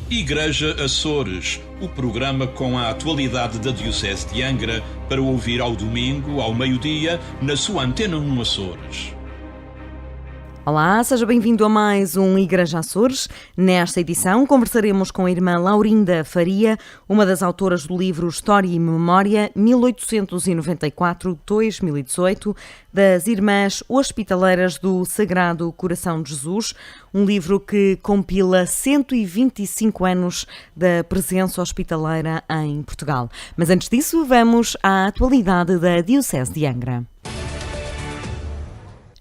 Igreja Açores, o programa com a atualidade da Diocese de Angra, para ouvir ao domingo, ao meio-dia, na sua Antena 1 Açores. Olá, seja bem-vindo a mais um Igreja Açores. Nesta edição conversaremos com a irmã Laurinda Faria, uma das autoras do livro História e Memória 1894-2018, das Irmãs Hospitaleiras do Sagrado Coração de Jesus, um livro que compila 125 anos da presença hospitaleira em Portugal. Mas antes disso, vamos à atualidade da Diocese de Angra.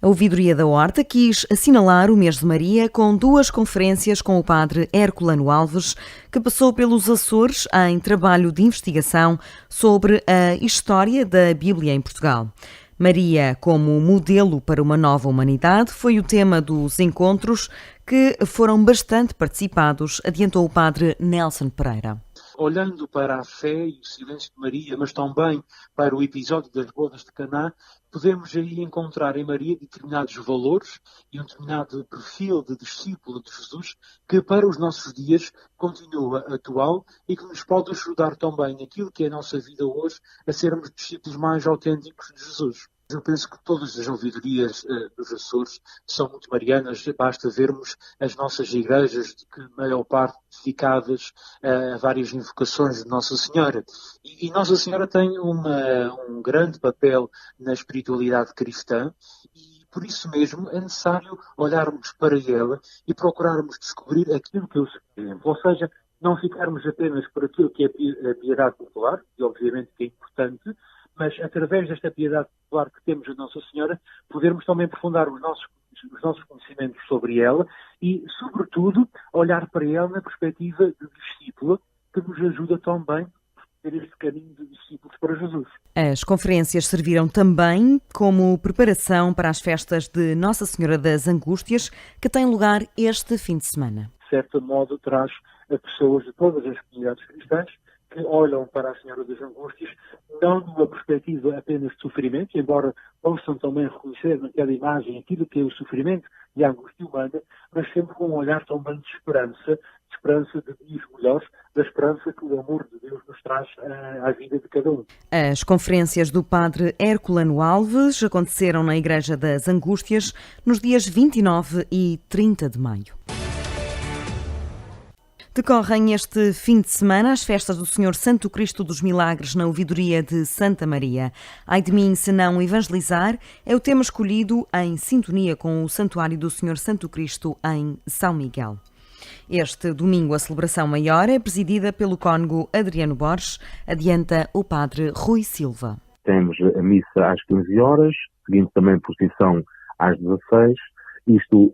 A Ouvidoria da Horta quis assinalar o mês de Maria com duas conferências com o padre Herculano Alves, que passou pelos Açores em trabalho de investigação sobre a história da Bíblia em Portugal. Maria como modelo para uma nova humanidade foi o tema dos encontros, que foram bastante participados, adiantou o padre Nelson Pereira. Olhando para a fé e o silêncio de Maria, mas também para o episódio das bodas de Caná, podemos aí encontrar em Maria determinados valores e um determinado perfil de discípulo de Jesus que para os nossos dias continua atual e que nos pode ajudar também naquilo que é a nossa vida hoje a sermos discípulos mais autênticos de Jesus. Eu penso que todas as ouvidorias dos Açores são muito marianas. Basta vermos as nossas igrejas, de que a maior parte dedicadas a várias invocações de Nossa Senhora. E Nossa Senhora tem um grande papel na espiritualidade cristã e por isso mesmo é necessário olharmos para ela e procurarmos descobrir aquilo que é o seu exemplo. Ou seja, não ficarmos apenas por aquilo que é a piedade popular, que obviamente que é importante, mas através desta piedade popular que temos a Nossa Senhora, podermos também aprofundar os nossos conhecimentos sobre ela e, sobretudo, olhar para ela na perspectiva de discípula, que nos ajuda também a ter este caminho de discípulos para Jesus. As conferências serviram também como preparação para as festas de Nossa Senhora das Angústias, que têm lugar este fim de semana. De certo modo, traz a pessoas de todas as comunidades cristãs que olham para a Senhora das Angústias, não numa perspectiva apenas de sofrimento, embora possam também reconhecer naquela imagem aquilo que é o sofrimento e a angústia humana, mas sempre com um olhar também de esperança de dias melhores, da esperança que o amor de Deus nos traz à vida de cada um. As conferências do padre Herculano Alves aconteceram na Igreja das Angústias nos dias 29 e 30 de maio. Decorrem este fim de semana as festas do Senhor Santo Cristo dos Milagres na Ouvidoria de Santa Maria. Ai de mim se não evangelizar é o tema escolhido em sintonia com o Santuário do Senhor Santo Cristo em São Miguel. Este domingo a celebração maior é presidida pelo cônego Adriano Borges, adianta o padre Rui Silva. Temos a missa às 15 horas, seguindo também a procissão às 16. Isto,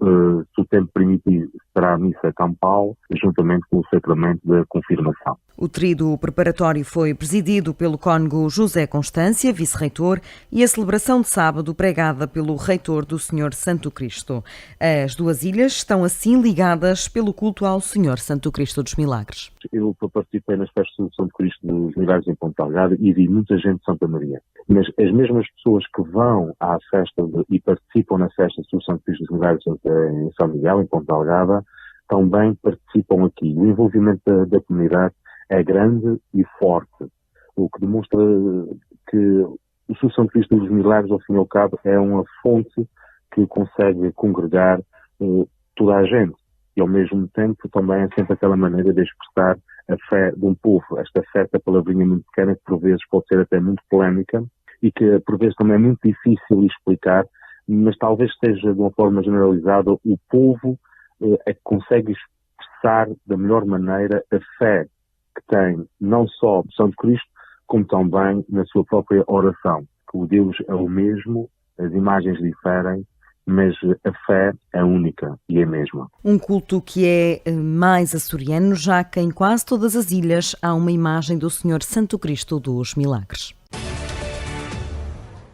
se o tempo permitir, será a missa campal, juntamente com o sacramento da confirmação. O tríduo preparatório foi presidido pelo cônego José Constância, vice-reitor, e a celebração de sábado pregada pelo reitor do Senhor Santo Cristo. As duas ilhas estão assim ligadas pelo culto ao Senhor Santo Cristo dos Milagres. Eu participei nas festas do Santo Cristo dos Milagres em Ponta Delgada e vi muita gente de Santa Maria. Mas as mesmas pessoas que vão à festa e participam nas festas do Santo Cristo dos Milagres em São Miguel, em Ponta Delgada, também participam aqui. O envolvimento da comunidade é grande e forte, o que demonstra que o Santo Cristo dos Milagres, ao fim e ao cabo, é uma fonte que consegue congregar toda a gente. E, ao mesmo tempo, também é sempre aquela maneira de expressar a fé de um povo. Esta fé, esta palavrinha muito pequena, que por vezes pode ser até muito polémica e que por vezes também é muito difícil de explicar, mas talvez seja de uma forma generalizada o povo é que consegue expressar da melhor maneira a fé que tem não só o Santo Cristo, como também na sua própria oração. Que o Deus é o mesmo, as imagens diferem, mas a fé é única e é a mesma. Um culto que é mais açoriano, já que em quase todas as ilhas há uma imagem do Senhor Santo Cristo dos Milagres.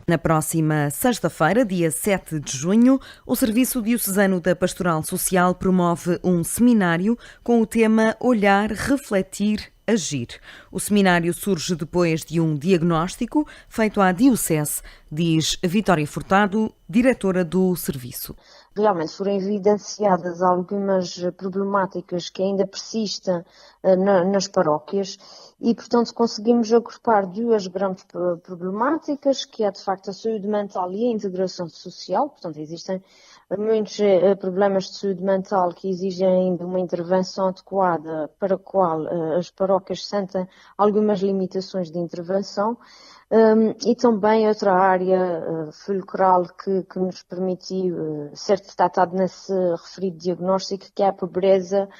Na próxima sexta-feira, dia 7 de junho, o Serviço Diocesano da Pastoral Social promove um seminário com o tema Olhar, Refletir, Agir. O seminário surge depois de um diagnóstico feito à Diocese, diz Vitória Furtado, diretora do serviço. realmente forem evidenciadas algumas problemáticas que ainda persistem nas paróquias e, portanto, conseguimos agrupar duas grandes problemáticas, que é, de facto, a saúde mental e a integração social. Portanto, existem muitos problemas de saúde mental que exigem ainda uma intervenção adequada, para a qual as paróquias sentem algumas limitações de intervenção. E também outra área fulcral que nos permitiu ser detectado nesse referido diagnóstico, que é a pobreza,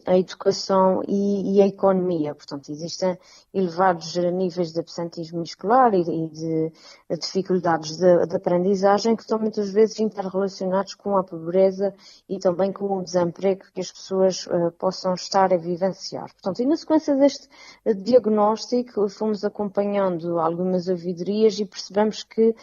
a educação e a economia. Portanto, existem elevados níveis de absentismo escolar e de dificuldades de aprendizagem que estão muitas vezes interrelacionados com a pobreza e também com o desemprego que as pessoas possam estar a vivenciar. Portanto, e na sequência deste diagnóstico, fomos acompanhando algumas ouvidorias e percebemos que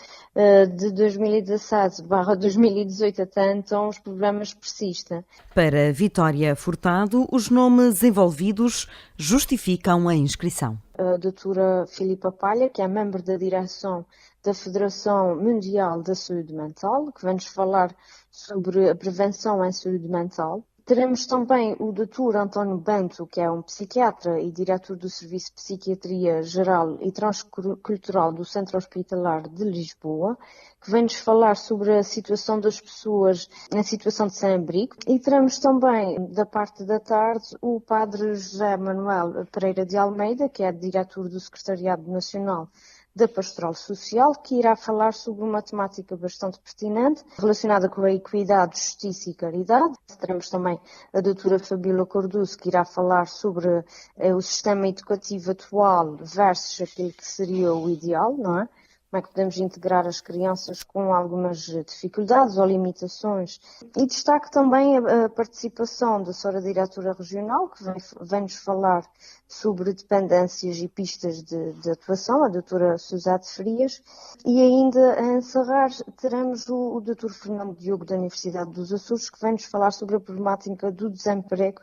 de 2017/2018 até então os problemas persistem. Para Vitória Furtado, os nomes envolvidos justificam a inscrição. A doutora Filipa Palha, que é membro da direção da Federação Mundial da Saúde Mental, que vem-nos falar sobre a prevenção em saúde mental. Teremos também o Dr. António Bento, que é um psiquiatra e diretor do Serviço de Psiquiatria Geral e Transcultural do Centro Hospitalar de Lisboa, que vem-nos falar sobre a situação das pessoas em situação de sem-abrigo. E teremos também, da parte da tarde, o Padre José Manuel Pereira de Almeida, que é diretor do Secretariado Nacional da Pastoral Social, que irá falar sobre uma temática bastante pertinente relacionada com a equidade, justiça e caridade. Teremos também a doutora Fabíola Corduzo, que irá falar sobre o sistema educativo atual versus aquilo que seria o ideal, não é? Como é que podemos integrar as crianças com algumas dificuldades ou limitações. E destaque também a participação da Sra. Diretora Regional, que vem-nos falar sobre dependências e pistas de atuação, a doutora Suzete Frias. E ainda a encerrar teremos o Dr. Fernando Diogo, da Universidade dos Açores, que vem-nos falar sobre a problemática do desemprego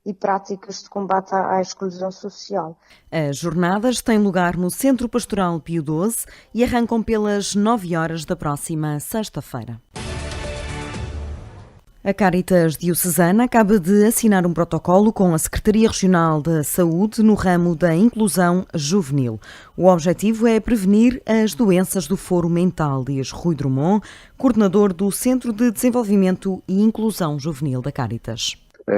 e práticas de combate à exclusão social. As jornadas têm lugar no Centro Pastoral Pio XII e arrancam pelas 9 horas da próxima sexta-feira. A Cáritas Diocesana acaba de assinar um protocolo com a Secretaria Regional da Saúde no ramo da inclusão juvenil. O objetivo é prevenir as doenças do foro mental, diz Rui Drummond, coordenador do Centro de Desenvolvimento e Inclusão Juvenil da Cáritas.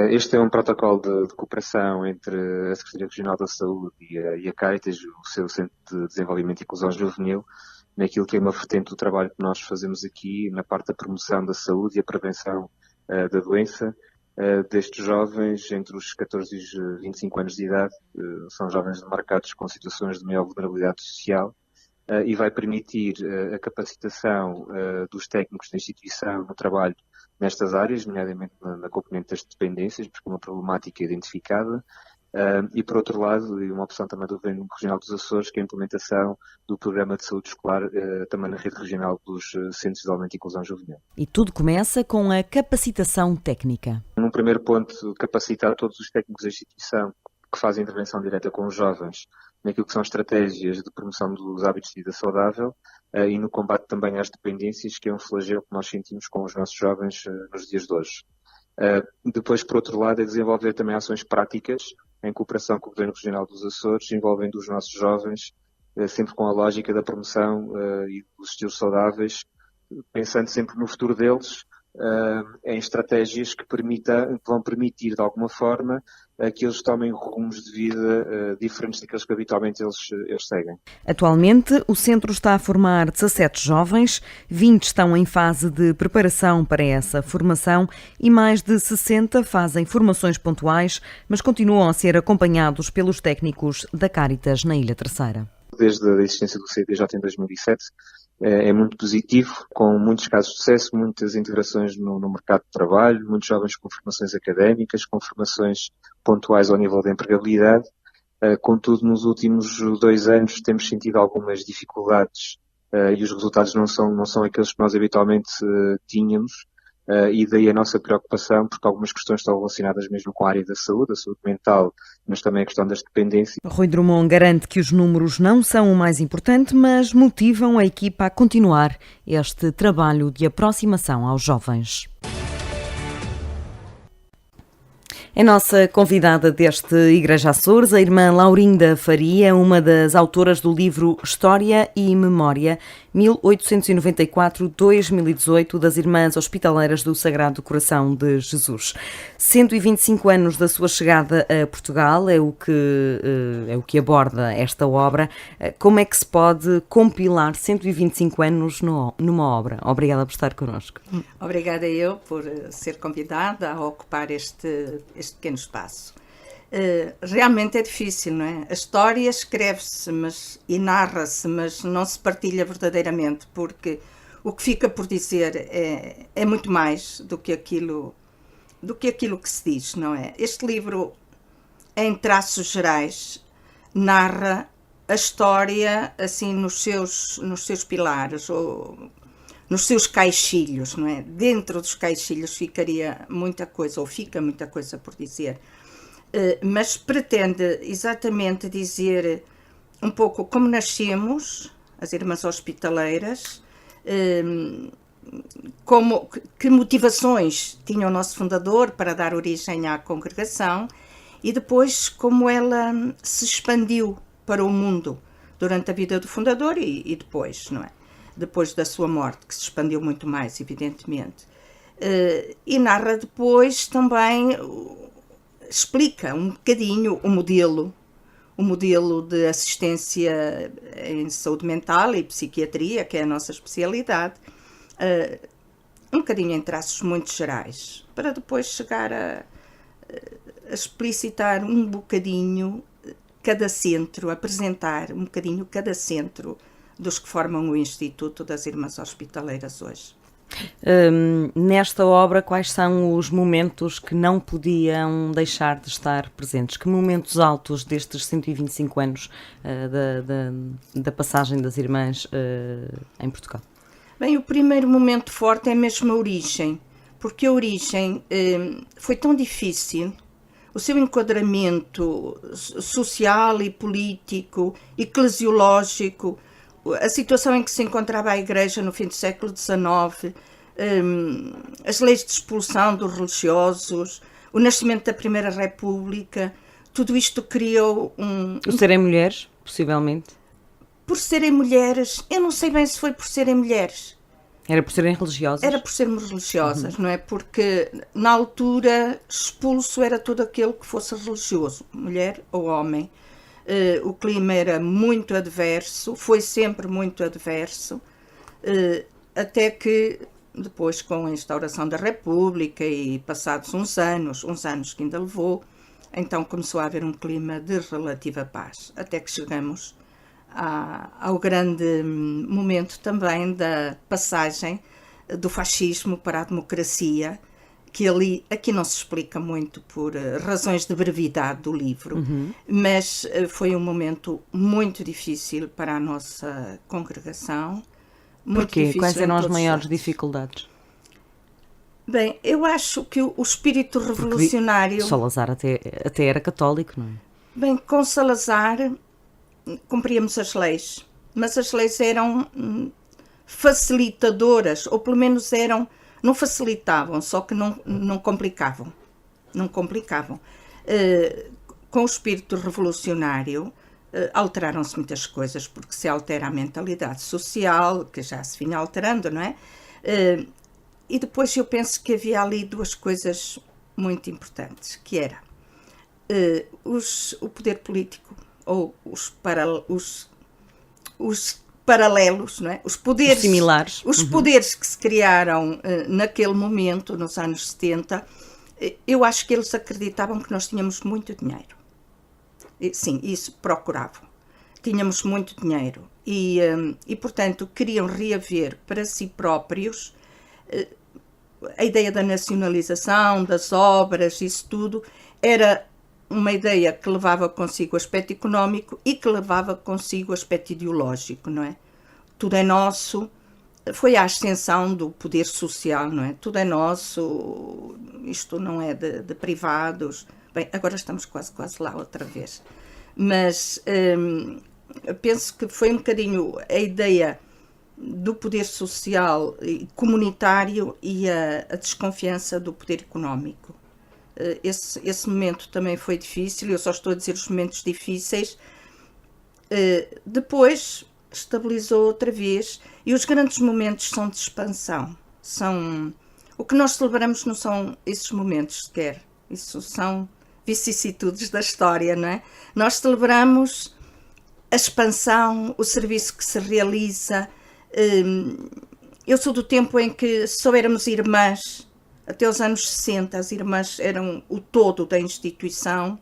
Este é um protocolo de cooperação entre a Secretaria Regional da Saúde e a Cáritas, o seu Centro de Desenvolvimento e Inclusão Juvenil, naquilo que é uma vertente do trabalho que nós fazemos aqui na parte da promoção da saúde e a prevenção da doença destes jovens entre os 14 e os 25 anos de idade. São jovens marcados com situações de maior vulnerabilidade social e vai permitir a capacitação dos técnicos da instituição no trabalho nestas áreas, nomeadamente na componente das dependências, porque é uma problemática identificada, e por outro lado, uma opção também do Governo Regional dos Açores, que é a implementação do Programa de Saúde Escolar também na rede regional dos Centros de Desenvolvimento e Inclusão Juvenil. E tudo começa com a capacitação técnica. Num primeiro ponto, capacitar todos os técnicos da instituição que fazem intervenção direta com os jovens naquilo que são estratégias de promoção dos hábitos de vida saudável e no combate também às dependências, que é um flagelo que nós sentimos com os nossos jovens nos dias de hoje. Depois, por outro lado, é desenvolver também ações práticas em cooperação com o Governo Regional dos Açores, envolvendo os nossos jovens, sempre com a lógica da promoção e dos estilos saudáveis, pensando sempre no futuro deles, em estratégias que vão permitir, de alguma forma, que eles tomem rumos de vida diferentes daqueles que habitualmente eles seguem. Atualmente, o centro está a formar 17 jovens, 20 estão em fase de preparação para essa formação e mais de 60 fazem formações pontuais, mas continuam a ser acompanhados pelos técnicos da Cáritas na Ilha Terceira. Desde a existência do CDJ em 2007, é muito positivo, com muitos casos de sucesso, muitas integrações no mercado de trabalho, muitos jovens com formações académicas, com formações pontuais ao nível da empregabilidade. Contudo, nos últimos 2 anos temos sentido algumas dificuldades e os resultados não são aqueles que nós habitualmente tínhamos, e daí a nossa preocupação, porque algumas questões estão relacionadas mesmo com a área da saúde mental, mas também a questão das dependências. Rui Drummond garante que os números não são o mais importante, mas motivam a equipa a continuar este trabalho de aproximação aos jovens. É nossa convidada deste Igreja Açores, a irmã Laurinda Faria, uma das autoras do livro História e Memória, 1894-2018, das Irmãs Hospitaleiras do Sagrado Coração de Jesus. 125 anos da sua chegada a Portugal é o que aborda esta obra. Como é que se pode compilar 125 anos numa obra? Obrigada por estar connosco. Obrigada eu por ser convidada a ocupar este pequeno espaço. Realmente é difícil, não é? A história escreve-se e narra-se, mas não se partilha verdadeiramente, porque o que fica por dizer é muito mais do que aquilo que se diz, não é? Este livro, em traços gerais, narra a história assim nos seus pilares, ou nos seus caixilhos, não é? Dentro dos caixilhos ficaria muita coisa, ou fica muita coisa por dizer, mas pretende exatamente dizer um pouco como nascemos, as Irmãs Hospitaleiras, que motivações tinha o nosso fundador para dar origem à congregação, e depois como ela se expandiu para o mundo durante a vida do fundador e depois, não é? Depois da sua morte, que se expandiu muito mais, evidentemente. E narra depois também, explica um bocadinho o modelo de assistência em saúde mental e psiquiatria, que é a nossa especialidade, um bocadinho em traços muito gerais, para depois chegar a explicitar um bocadinho cada centro, apresentar um bocadinho cada centro dos que formam o Instituto das Irmãs Hospitaleiras hoje. Nesta obra, quais são os momentos que não podiam deixar de estar presentes? Que momentos altos destes 125 anos da passagem das Irmãs em Portugal? Bem, o primeiro momento forte é mesmo a origem, porque a origem foi tão difícil, o seu enquadramento social e político, eclesiológico, a situação em que se encontrava a Igreja no fim do século XIX, as leis de expulsão dos religiosos, o nascimento da Primeira República, tudo isto criou O serem mulheres, possivelmente? Por serem mulheres, eu não sei bem se foi por serem mulheres. Era por serem religiosas? Era por sermos religiosas, não é? Porque na altura expulso era todo aquele que fosse religioso, mulher ou homem. O clima era muito adverso, foi sempre muito adverso, até que depois, com a instauração da República e passados uns anos que ainda levou, então começou a haver um clima de relativa paz, até que chegamos ao grande momento também da passagem do fascismo para a democracia, que aqui não se explica muito por razões de brevidade do livro, mas foi um momento muito difícil para a nossa congregação. Porquê? Quais eram as maiores dificuldades? Bem, eu acho que o espírito revolucionário... Salazar até era católico, não é? Bem, com Salazar cumpríamos as leis, mas as leis eram facilitadoras, ou pelo menos não facilitavam, só que não complicavam. Não complicavam. Com o espírito revolucionário alteraram-se muitas coisas, porque se altera a mentalidade social, que já se vinha alterando, não é? E depois eu penso que havia ali duas coisas muito importantes, que era o poder político, ou os paralelos, não é? Os poderes similares. Os poderes que se criaram naquele momento, nos anos 70, eu acho que eles acreditavam que nós tínhamos muito dinheiro. Sim, isso procuravam. Tínhamos muito dinheiro e portanto, queriam reaver para si próprios a ideia da nacionalização, das obras, isso tudo, era uma ideia que levava consigo o aspecto económico e que levava consigo o aspecto ideológico, não é? Tudo é nosso foi a ascensão do poder social, não é? Tudo é nosso, isto não é de privados. Bem, agora estamos quase lá outra vez. Mas penso que foi um bocadinho a ideia do poder social e comunitário e a desconfiança do poder económico. Esse momento também foi difícil, eu só estou a dizer os momentos difíceis. Depois estabilizou outra vez, e os grandes momentos são de expansão. O que nós celebramos não são esses momentos sequer, isso são vicissitudes da história, não é? Nós celebramos a expansão, o serviço que se realiza. Eu sou do tempo em que só éramos irmãs. Até os anos 60 as irmãs eram o todo da instituição,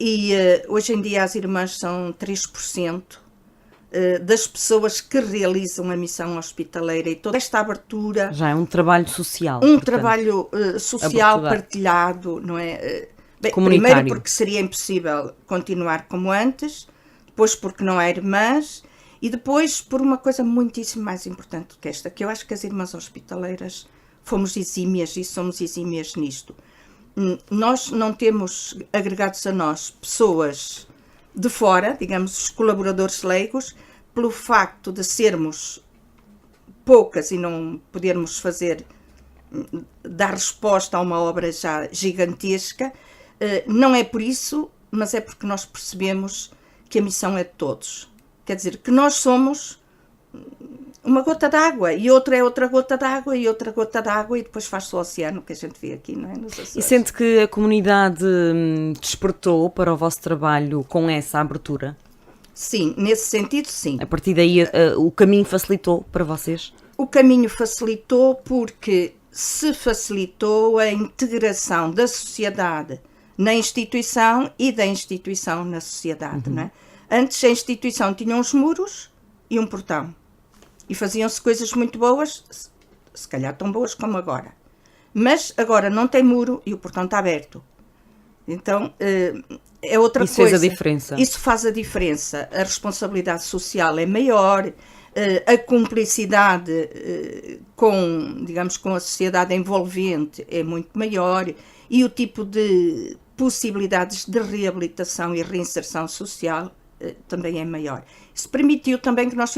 e hoje em dia as irmãs são 3% das pessoas que realizam a missão hospitaleira, e toda esta abertura... Já é um trabalho social. Trabalho social partilhado, não é? Bem, primeiro porque seria impossível continuar como antes, depois porque não há irmãs, e depois por uma coisa muitíssimo mais importante do que esta, que eu acho que as irmãs hospitaleiras fomos exímias e somos exímias nisto. Nós não temos agregados a nós pessoas de fora, digamos, os colaboradores leigos, pelo facto de sermos poucas e não podermos dar resposta a uma obra já gigantesca. Não é por isso, mas é porque nós percebemos que a missão é de todos. Quer dizer, que nós somos uma gota d'água, e outra é outra gota d'água, e outra gota d'água, e depois faz-se o oceano que a gente vê aqui, não é? Nos Açores. E sente que a comunidade despertou para o vosso trabalho com essa abertura? Sim, nesse sentido, sim. A partir daí o caminho facilitou para vocês? O caminho facilitou porque se facilitou a integração da sociedade na instituição e da instituição na sociedade, não é? Antes a instituição tinha uns muros e um portão. E faziam-se coisas muito boas, se calhar tão boas como agora. Mas agora não tem muro e o portão está aberto. Então é outra coisa. Isso faz a diferença. Isso faz a diferença. A responsabilidade social é maior, a cumplicidade com a sociedade envolvente é muito maior, e o tipo de possibilidades de reabilitação e reinserção social também é maior. Isso permitiu também que nós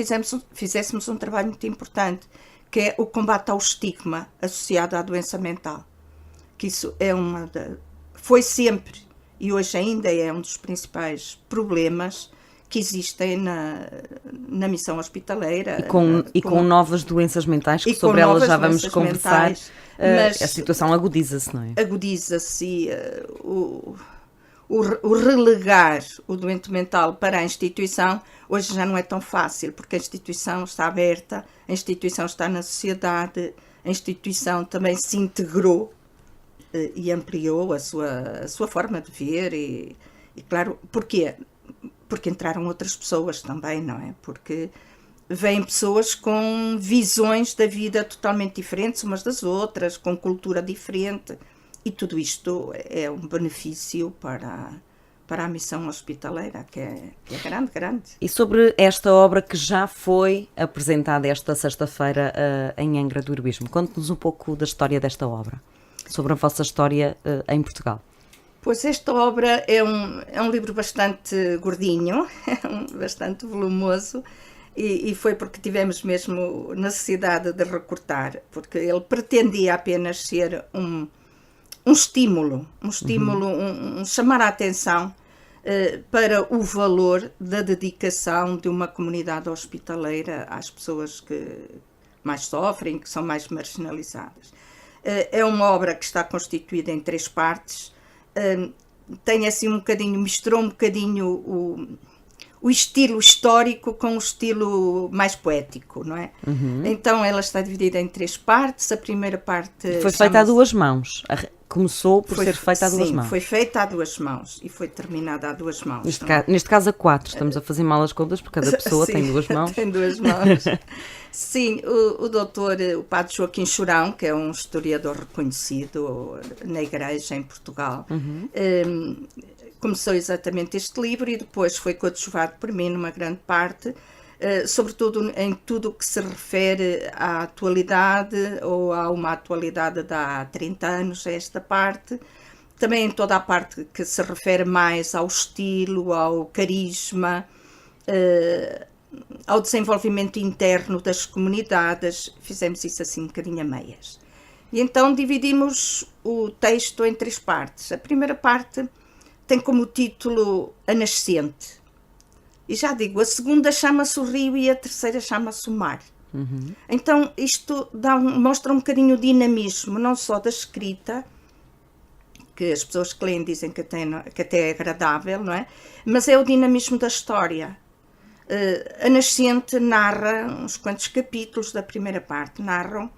fizéssemos um trabalho muito importante, que é o combate ao estigma associado à doença mental. Que isso foi sempre, e hoje ainda é um dos principais problemas que existem na missão hospitaleira. E com novas doenças mentais, que sobre elas já vamos conversar, mas a situação agudiza-se, não é? Agudiza-se, e o relegar o doente mental para a instituição hoje já não é tão fácil, porque a instituição está aberta, a instituição está na sociedade, a instituição também se integrou e ampliou a sua forma de ver, e claro, porquê? Porque entraram outras pessoas também, não é? Porque vêm pessoas com visões da vida totalmente diferentes umas das outras, com cultura diferente, e tudo isto é um benefício para a missão hospitaleira, que é grande. E sobre esta obra que já foi apresentada esta sexta-feira em Angra do Heroísmo, conte-nos um pouco da história desta obra, sobre a vossa história em Portugal. Pois esta obra é um livro bastante gordinho, bastante volumoso, e foi porque tivemos mesmo necessidade de recortar, porque ele pretendia apenas ser um estímulo, um chamar a atenção para o valor da dedicação de uma comunidade hospitaleira às pessoas que mais sofrem, que são mais marginalizadas. É uma obra que está constituída em 3 partes, tem assim misturou um bocadinho o estilo histórico com o estilo mais poético, não é? Então ela está dividida em 3 partes. A primeira parte foi feita a 2 mãos. Começou por ser feita a 2 mãos. Sim, foi feita a 2 mãos e foi terminada a 2 mãos. Neste caso a 4. Estamos a fazer mal as contas porque cada pessoa tem 2 mãos. Tem 2 mãos. Sim, o padre Joaquim Chorão, que é um historiador reconhecido na Igreja em Portugal, começou exatamente este livro, e depois foi coadjuvado por mim numa grande parte, sobretudo em tudo o que se refere à atualidade ou a uma atualidade de há 30 anos, esta parte. Também em toda a parte que se refere mais ao estilo, ao carisma, ao desenvolvimento interno das comunidades. Fizemos isso assim um bocadinho a meias. E então dividimos o texto em 3 partes. A primeira parte tem como título A Nascente. E já digo, a segunda chama-se o Rio e a terceira chama-se o Mar. Então isto mostra um bocadinho o dinamismo, não só da escrita, que as pessoas que leem dizem que até é agradável, não é? Mas é o dinamismo da história. A Nascente narra, uns quantos capítulos da primeira parte, narram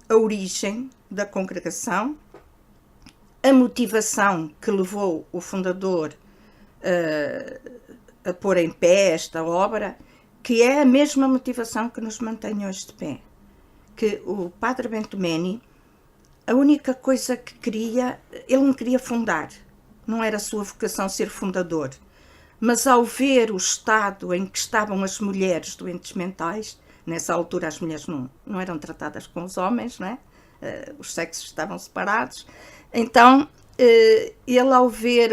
a origem da congregação, a motivação que levou o fundador a pôr em pé esta obra, que é a mesma motivação que nos mantém hoje de pé. Que o Padre Bento Meni, a única coisa que queria, ele não queria fundar, não era a sua vocação ser fundador, mas ao ver o estado em que estavam as mulheres doentes mentais, nessa altura as mulheres não eram tratadas com os homens, não é? Os sexos estavam separados, então ele, ao ver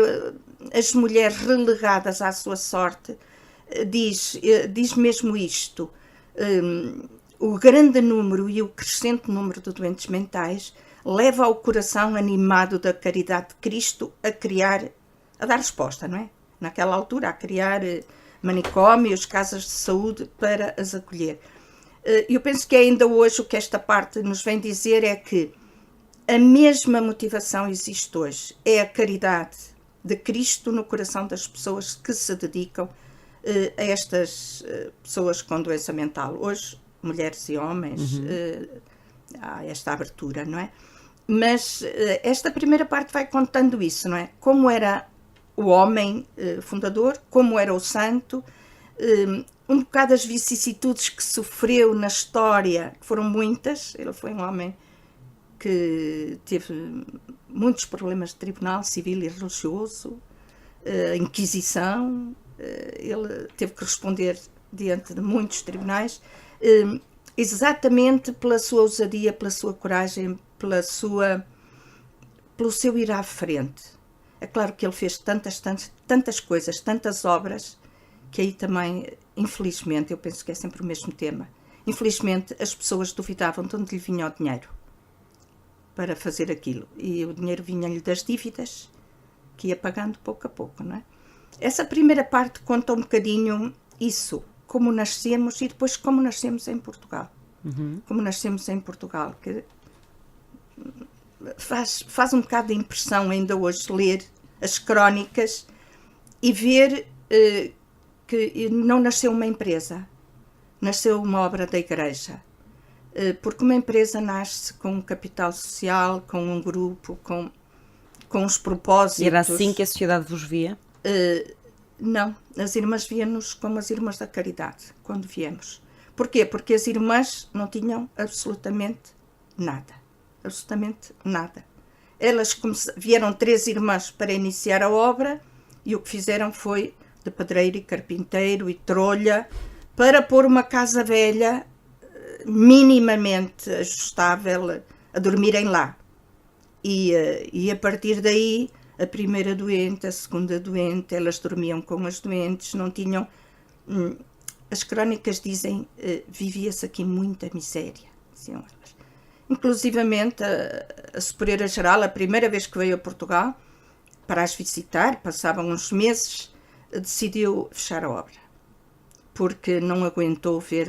as mulheres relegadas à sua sorte, diz mesmo isto: o grande número e o crescente número de doentes mentais leva ao coração animado da caridade de Cristo a dar resposta, não é? Naquela altura, a criar manicômios, casas de saúde para as acolher. Eu penso que ainda hoje o que esta parte nos vem dizer é que a mesma motivação existe hoje. É a caridade de Cristo no coração das pessoas que se dedicam a estas pessoas com doença mental. Hoje, mulheres e homens, há esta abertura, não é? Mas esta primeira parte vai contando isso, não é? Como era o homem fundador, como era o santo, um bocado as vicissitudes que sofreu na história, que foram muitas. Ele foi um homem que teve muitos problemas de tribunal civil e religioso, a Inquisição, ele teve que responder diante de muitos tribunais, exatamente pela sua ousadia, pela sua coragem, pelo seu ir à frente. É claro que ele fez tantas coisas, tantas obras, que aí também, infelizmente, eu penso que é sempre o mesmo tema, infelizmente as pessoas duvidavam de onde lhe vinha o dinheiro para fazer aquilo. E o dinheiro vinha-lhe das dívidas, que ia pagando pouco a pouco, não é? Essa primeira parte conta um bocadinho isso, como nascemos e depois como nascemos em Portugal. Como nascemos em Portugal, que faz um bocado de impressão ainda hoje ler as crónicas e ver que não nasceu uma empresa, nasceu uma obra da Igreja. Porque uma empresa nasce com um capital social, com um grupo, com os propósitos. E era assim que a sociedade vos via? Não, as irmãs viam-nos como as irmãs da caridade, quando viemos. Porquê? Porque as irmãs não tinham absolutamente nada. Absolutamente nada. Elas vieram 3 irmãs para iniciar a obra e o que fizeram foi de pedreiro e carpinteiro e trolha para pôr uma casa velha minimamente ajustável a dormirem lá. E a partir daí, a primeira doente, a segunda doente, elas dormiam com as doentes, não tinham... As crónicas dizem, vivia-se aqui muita miséria, diziam elas. Inclusivamente, a Superiora-Geral, a primeira vez que veio a Portugal, para as visitar, passavam uns meses, decidiu fechar a obra, porque não aguentou ver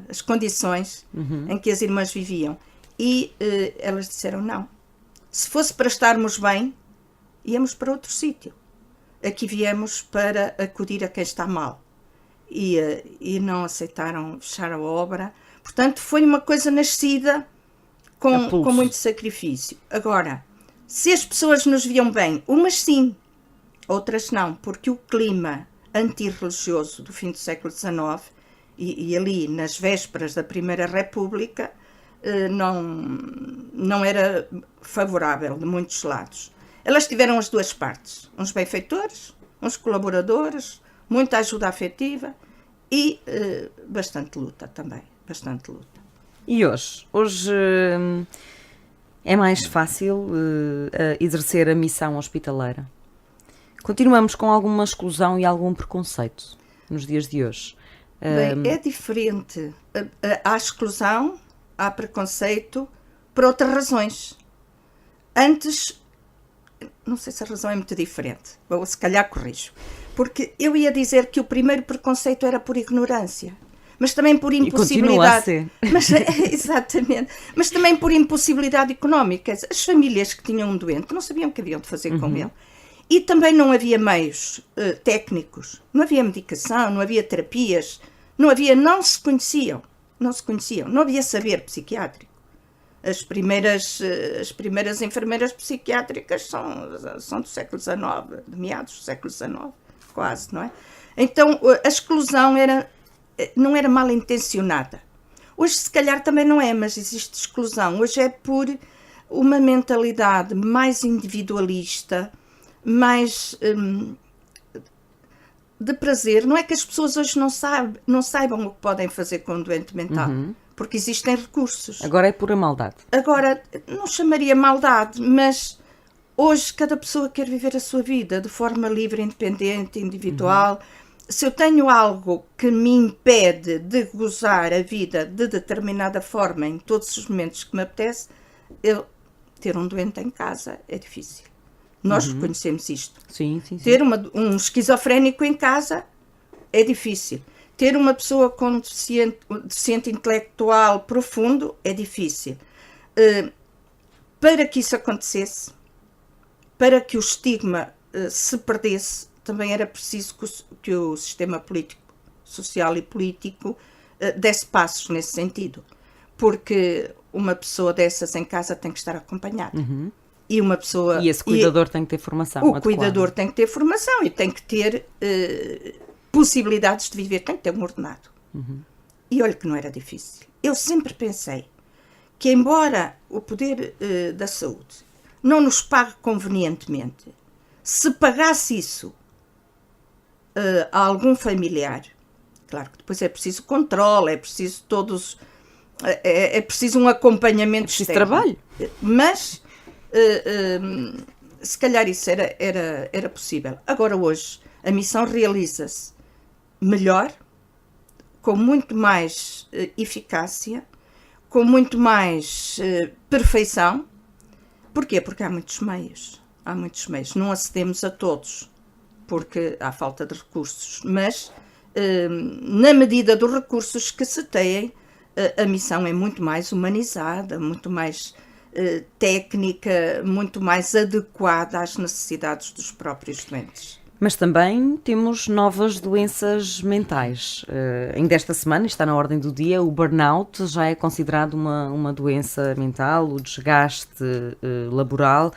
as condições em que as irmãs viviam. E elas disseram, não, se fosse para estarmos bem, íamos para outro sítio. Aqui viemos para acudir a quem está mal. E não aceitaram fechar a obra. Portanto, foi uma coisa nascida com muito sacrifício. Agora, se as pessoas nos viam bem, umas sim, outras não, porque o clima antirreligioso do fim do século XIX e ali nas vésperas da Primeira República não era favorável de muitos lados. Elas tiveram as duas partes, uns benfeitores, uns colaboradores, muita ajuda afetiva e bastante luta também, bastante luta. E hoje? Hoje é mais fácil exercer a missão hospitaleira? Continuamos com alguma exclusão e algum preconceito nos dias de hoje? Bem, é diferente. Há exclusão, há preconceito por outras razões. Antes, não sei se a razão é muito diferente, ou se calhar corrijo, porque eu ia dizer que o primeiro preconceito era por ignorância, mas também por impossibilidade. E continua a ser. Exatamente. Mas também por impossibilidade económica. As famílias que tinham um doente não sabiam o que haviam de fazer com ele. E também não havia meios técnicos, não havia medicação, não havia terapias, não se conheciam, não havia saber psiquiátrico. As primeiras enfermeiras psiquiátricas são do século XIX, de meados do século XIX, quase, não é? Então, a exclusão não era mal intencionada. Hoje, se calhar, também não é, mas existe exclusão. Hoje é por uma mentalidade mais individualista, mais de prazer. Não é que as pessoas hoje não saibam o que podem fazer com um doente mental, porque existem recursos. Agora é pura maldade. Agora, não chamaria maldade, mas hoje cada pessoa quer viver a sua vida de forma livre, independente, individual. Se eu tenho algo que me impede de gozar a vida de determinada forma em todos os momentos que me apetece, ter um doente em casa é difícil. Nós reconhecemos isto. Sim. Ter um esquizofrénico em casa é difícil. Ter uma pessoa com deficiente intelectual profundo é difícil. Para que isso acontecesse, para que o estigma se perdesse, também era preciso que o sistema político, social e político desse passos nesse sentido. Porque uma pessoa dessas em casa tem que estar acompanhada. E esse cuidador tem que ter formação adequada. Cuidador tem que ter formação e tem que ter possibilidades de viver, tem que ter um ordenado. E olha que não era difícil. Eu sempre pensei que, embora o poder da saúde não nos pague convenientemente, se pagasse isso a algum familiar, claro que depois é preciso controle, é preciso é preciso um acompanhamento externo. Trabalho. Mas se calhar isso era possível. Agora hoje a missão realiza-se melhor, com muito mais eficácia, com muito mais perfeição. Porquê? Porque há muitos meios. Não acedemos a todos, porque há falta de recursos. Mas, na medida dos recursos que se têm, a missão é muito mais humanizada, muito mais técnica, muito mais adequada às necessidades dos próprios doentes. Mas também temos novas doenças mentais. Ainda esta semana, está na ordem do dia, o burnout já é considerado uma doença mental, o desgaste laboral.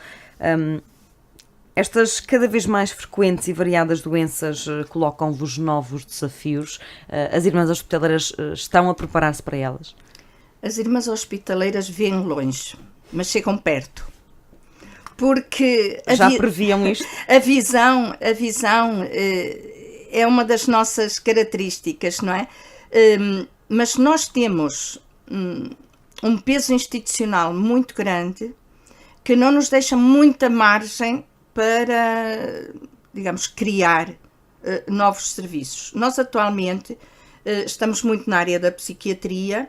Estas cada vez mais frequentes e variadas doenças colocam-vos novos desafios. As irmãs hospitaleiras estão a preparar-se para elas? As irmãs hospitaleiras vêm longe, mas chegam perto. Porque já previam isto? A visão é uma das nossas características, não é? Mas nós temos um peso institucional muito grande que não nos deixa muita margem para, digamos, criar novos serviços. Nós atualmente estamos muito na área da psiquiatria,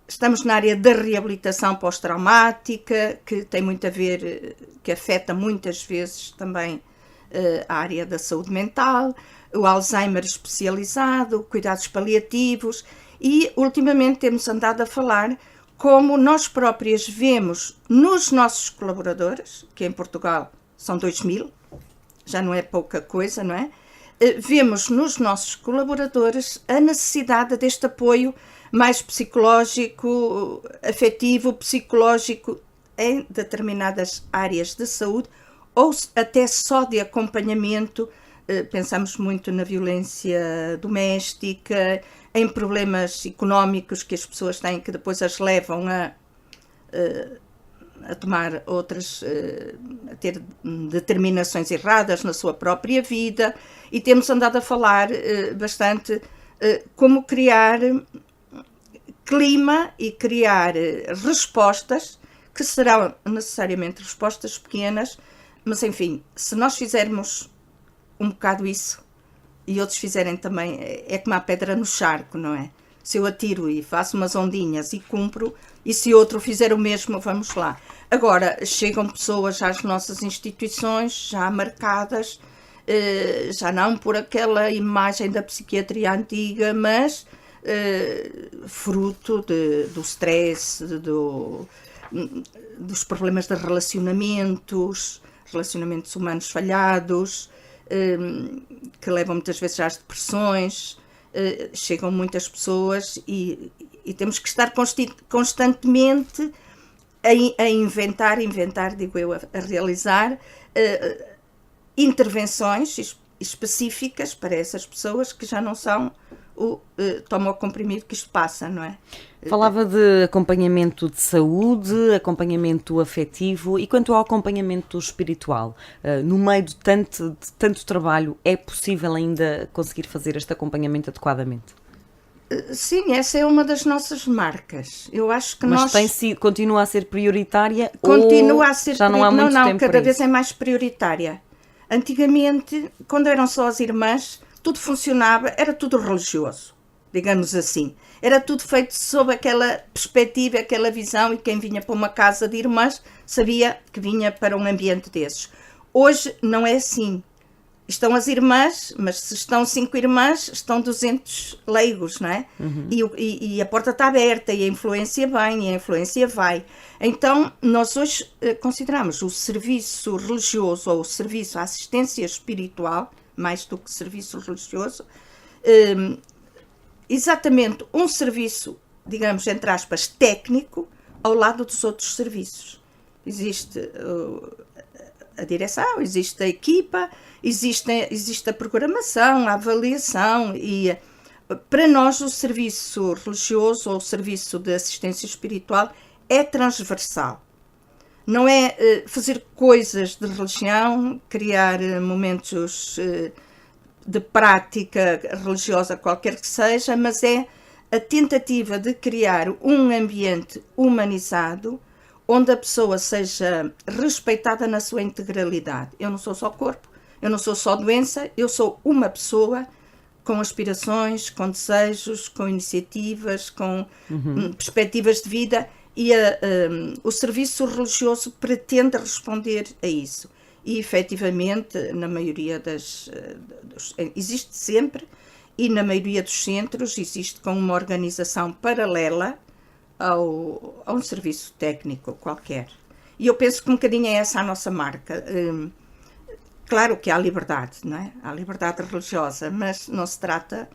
estamos na área da reabilitação pós-traumática, que tem muito a ver, que afeta muitas vezes também a área da saúde mental, o Alzheimer especializado, cuidados paliativos e, ultimamente, temos andado a falar como nós próprias vemos nos nossos colaboradores, que em Portugal são 2.000, já não é pouca coisa, não é? Vemos nos nossos colaboradores a necessidade deste apoio mais psicológico, afetivo, psicológico em determinadas áreas de saúde ou até só de acompanhamento. Pensamos muito na violência doméstica, em problemas económicos que as pessoas têm que depois as levam a tomar outras, a ter determinações erradas na sua própria vida, e temos andado a falar bastante como criar clima e criar respostas que serão necessariamente respostas pequenas, mas enfim, se nós fizermos um bocado isso e outros fizerem também, é como a pedra no charco, não é? Se eu atiro e faço umas ondinhas e cumpro, e se outro fizer o mesmo, vamos lá. Agora, chegam pessoas às nossas instituições já marcadas, já não por aquela imagem da psiquiatria antiga, mas fruto do stress, dos problemas de relacionamentos humanos falhados, que levam muitas vezes às depressões. Chegam muitas pessoas e temos que estar constantemente a inventar, digo eu, a realizar intervenções específicas para essas pessoas que já não são tomam o comprimido que isto passa, não é? Falava de acompanhamento de saúde, acompanhamento afetivo, e quanto ao acompanhamento espiritual, no meio de tanto trabalho, é possível ainda conseguir fazer este acompanhamento adequadamente? Sim, essa é uma das nossas marcas. Eu acho que Mas continua a ser prioritária? Continua a ser já não há muito tempo cada vez é mais prioritária. Antigamente, quando eram só as irmãs, tudo funcionava, era tudo religioso, digamos assim. Era tudo feito sob aquela perspectiva, aquela visão, e quem vinha para uma casa de irmãs sabia que vinha para um ambiente desses. Hoje não é assim. Estão as irmãs, mas se estão 5 irmãs, estão 200 leigos, não é? Uhum. E a porta está aberta, e a influência vem, e a influência vai. Então, nós hoje consideramos o serviço religioso, ou o serviço à assistência espiritual, mais do que serviço religioso, exatamente um serviço, digamos, entre aspas, técnico, ao lado dos outros serviços. Existe a direção, existe a equipa, existe a programação, a avaliação, e para nós o serviço religioso ou o serviço de assistência espiritual é transversal. Não é fazer coisas de religião, criar momentos de prática religiosa, qualquer que seja, mas é a tentativa de criar um ambiente humanizado, onde a pessoa seja respeitada na sua integralidade. Eu não sou só corpo, eu não sou só doença, eu sou uma pessoa com aspirações, com desejos, com iniciativas, com perspectivas de vida, e o serviço religioso pretende responder a isso. E, efetivamente, na maioria existe sempre, e na maioria dos centros existe com uma organização paralela a um serviço técnico qualquer. E eu penso que um bocadinho é essa a nossa marca. Claro que há liberdade, não é? Há liberdade religiosa, mas não se trata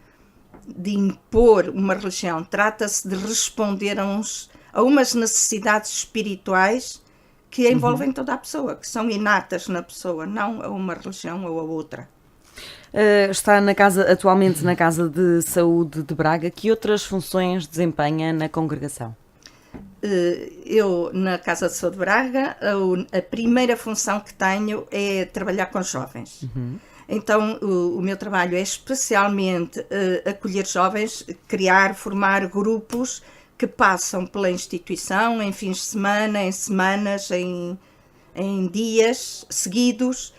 de impor uma religião, trata-se de responder a umas necessidades espirituais que envolvem toda a pessoa, que são inatas na pessoa, não a uma religião ou a outra. Está atualmente na Casa de Saúde de Braga. Que outras funções desempenha na congregação? Eu, na Casa de Saúde de Braga, a primeira função que tenho é trabalhar com jovens. Então, o meu trabalho é especialmente acolher jovens, formar grupos que passam pela instituição em fins de semana, em semanas, em dias seguidos,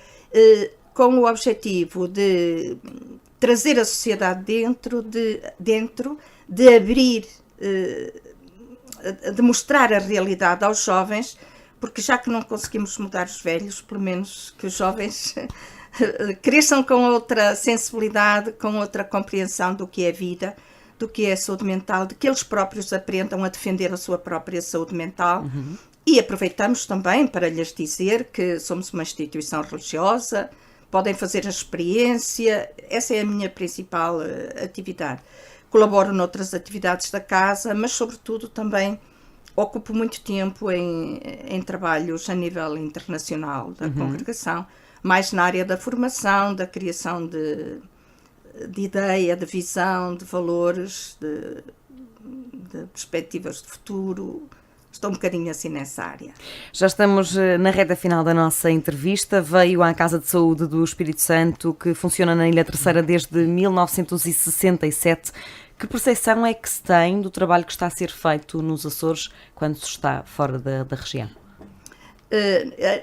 com o objetivo de trazer a sociedade dentro, de abrir, de mostrar a realidade aos jovens, porque já que não conseguimos mudar os velhos, pelo menos que os jovens cresçam com outra sensibilidade, com outra compreensão do que é vida, do que é a saúde mental, de que eles próprios aprendam a defender a sua própria saúde mental. E aproveitamos também para lhes dizer que somos uma instituição religiosa, podem fazer a experiência. Essa é a minha principal atividade. Colaboro noutras atividades da casa, mas sobretudo também ocupo muito tempo em trabalhos a nível internacional da congregação, mais na área da formação, da criação de ideia, de visão, de valores, de perspectivas de futuro, estou um bocadinho assim nessa área. Já estamos na reta final da nossa entrevista. Veio à Casa de Saúde do Espírito Santo, que funciona na Ilha Terceira desde 1967. Que percepção é que se tem do trabalho que está a ser feito nos Açores quando se está fora da região?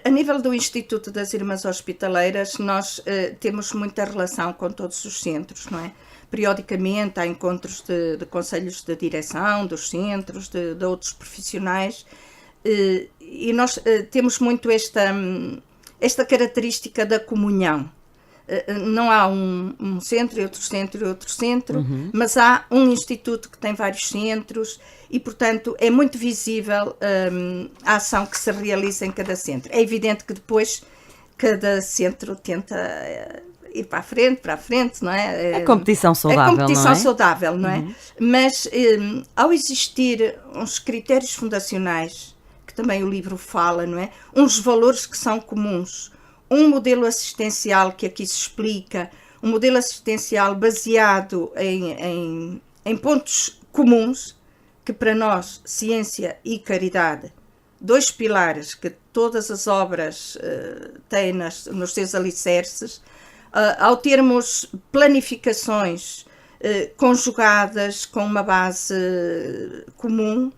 A nível do Instituto das Irmãs Hospitaleiras, nós temos muita relação com todos os centros, não é? Periodicamente há encontros de conselhos de direção dos centros, de outros profissionais, e nós temos muito esta característica da comunhão. Não há um centro e outro centro e outro centro, mas há um instituto que tem vários centros e, portanto, é muito visível a ação que se realiza em cada centro. É evidente que depois cada centro tenta ir para a frente, não é? É competição saudável, não é? É competição não é? saudável, não é? Mas ao existir uns critérios fundacionais, que também o livro fala, não é? Uns valores que são comuns, um modelo assistencial que aqui se explica, um modelo assistencial baseado em pontos comuns, que para nós, ciência e caridade, dois pilares que todas as obras têm nos seus alicerces, ao termos planificações conjugadas com uma base comum,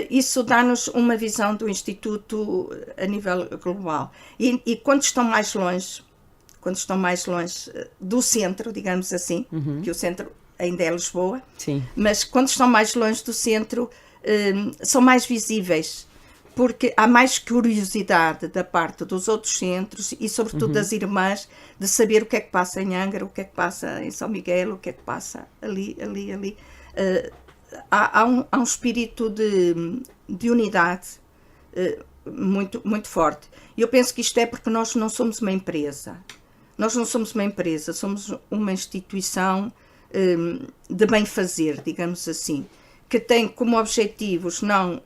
isso dá-nos uma visão do Instituto a nível global. E quando estão mais longe do centro, digamos assim, que o centro ainda é Lisboa, sim, mas quando estão mais longe do centro, são mais visíveis, porque há mais curiosidade da parte dos outros centros e, sobretudo, das irmãs, de saber o que é que passa em Angra, o que é que passa em São Miguel, o que é que passa ali. Há um espírito de unidade muito, muito forte. E eu penso que isto é porque nós não somos uma empresa. Nós não somos uma empresa, somos uma instituição de bem-fazer, digamos assim, que tem como objetivos não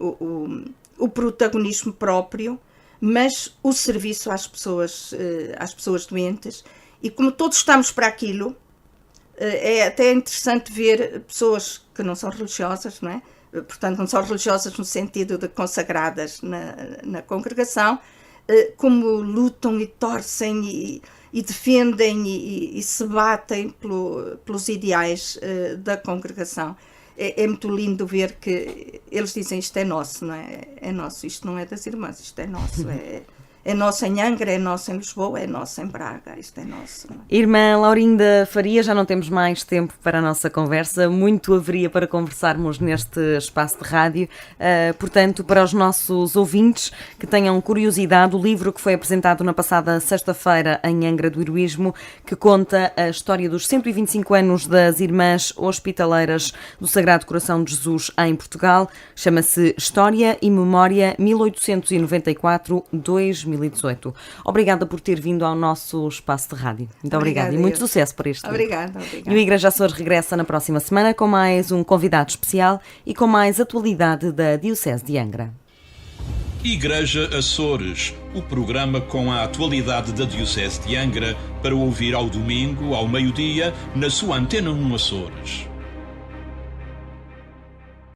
o protagonismo próprio, mas o serviço às pessoas doentes. E como todos estamos para aquilo, é até interessante ver pessoas que não são religiosas, não é? Portanto, não são religiosas no sentido de consagradas na congregação, como lutam e torcem e defendem e se batem pelos ideais da congregação. É muito lindo ver que eles dizem isto é nosso, não é? É nosso, isto não é das irmãs, isto é nosso. É nosso em Angra, é nosso em Lisboa, é nosso em Braga, isto é nosso. Irmã Laurinda Faria, já não temos mais tempo para a nossa conversa, muito haveria para conversarmos neste espaço de rádio, portanto, para os nossos ouvintes que tenham curiosidade, o livro que foi apresentado na passada sexta-feira em Angra do Heroísmo, que conta a história dos 125 anos das Irmãs Hospitaleiras do Sagrado Coração de Jesus em Portugal, chama-se História e Memória 1894-2018. Obrigada por ter vindo ao nosso espaço de rádio. Muito obrigada e muito sucesso para este livro. Obrigada. E o Igreja Açores regressa na próxima semana com mais um convidado especial e com mais atualidade da Diocese de Angra. Igreja Açores, o programa com a atualidade da Diocese de Angra para ouvir ao domingo, ao meio-dia, na sua Antena 1 Açores.